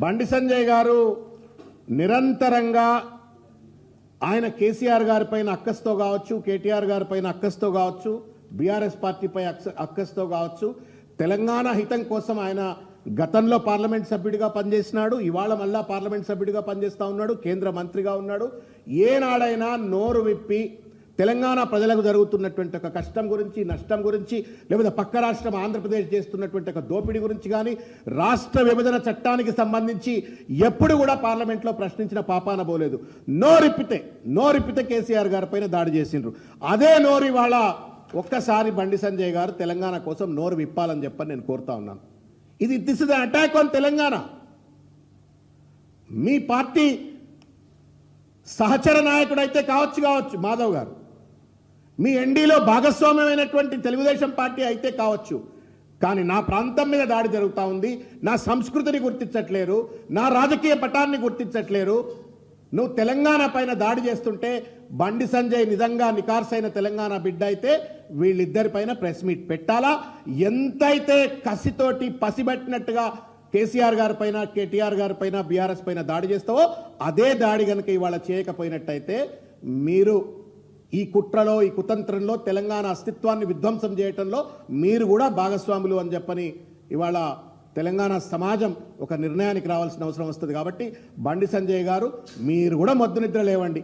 బండి సంజయ్ గారు నిరంతరంగా ఆయన కేసీఆర్ గారి పైన అక్కస్తో కావచ్చు, కేటీఆర్ గారి పైన అక్కస్తో కావచ్చు, బీఆర్ఎస్ పార్టీపై అక్కస్తో కావచ్చు, తెలంగాణ హితం కోసం ఆయన గతంలో పార్లమెంట్ సభ్యుడిగా పనిచేసినాడు, ఇవాళ మళ్ళా పార్లమెంట్ సభ్యుడిగా పనిచేస్తూ ఉన్నాడు, కేంద్ర మంత్రిగా ఉన్నాడు. ఏనాడైనా నోరు విప్పి తెలంగాణ ప్రజలకు జరుగుతున్నటువంటి ఒక కష్టం గురించి, నష్టం గురించి, లేకపోతే పక్క రాష్ట్రం ఆంధ్రప్రదేశ్ చేస్తున్నటువంటి ఒక దోపిడీ గురించి కానీ, రాష్ట్ర విభజన చట్టానికి సంబంధించి ఎప్పుడు కూడా పార్లమెంట్లో ప్రశ్నించిన పాపాన పోలేదు. నోరిప్పితే కేసీఆర్ గారి పైన దాడి చేసిండ్రు. అదే నోరు ఇవాళ ఒక్కసారి బండి సంజయ్ గారు తెలంగాణ కోసం నోరు విప్పాలని చెప్పని నేను కోరుతా ఉన్నాను. This is attack on Telangana. Me party సహచర నాయకుడు అయితే కావచ్చు మాధవ్ గారు, మీ ఎన్డీలో భాగస్వామ్యమైనటువంటి తెలుగుదేశం పార్టీ అయితే కావచ్చు, కానీ నా ప్రాంతం మీద దాడి జరుగుతూ ఉంది, నా సంస్కృతిని గుర్తించట్లేరు, నా రాజకీయ పటాన్ని గుర్తించట్లేరు. నువ్వు తెలంగాణ పైన దాడి చేస్తుంటే బండి సంజయ్ నిజంగా నికార్సైన తెలంగాణ బిడ్డ అయితే వీళ్ళిద్దరి పైన ప్రెస్ మీట్ పెట్టాలా. ఎంతైతే కసితోటి పసిబట్టినట్టుగా కేసీఆర్ గారి పైన, కేటీఆర్ గారి పైన, బీఆర్ఎస్ పైన దాడి చేస్తావో అదే దాడి కనుక ఇవాళ చేయకపోయినట్టయితే మీరు ఈ కుట్రలో, ఈ కుతంత్రంలో, తెలంగాణ అస్తిత్వాన్ని విధ్వంసం చేయటంలో మీరు కూడా భాగస్వాములు అని చెప్పని ఇవాళ తెలంగాణ సమాజం ఒక నిర్ణయానికి రావాల్సిన అవసరం వస్తుంది. కాబట్టి బండి సంజయ్ గారు మీరు కూడా మొద్దు నిద్ర లేవండి.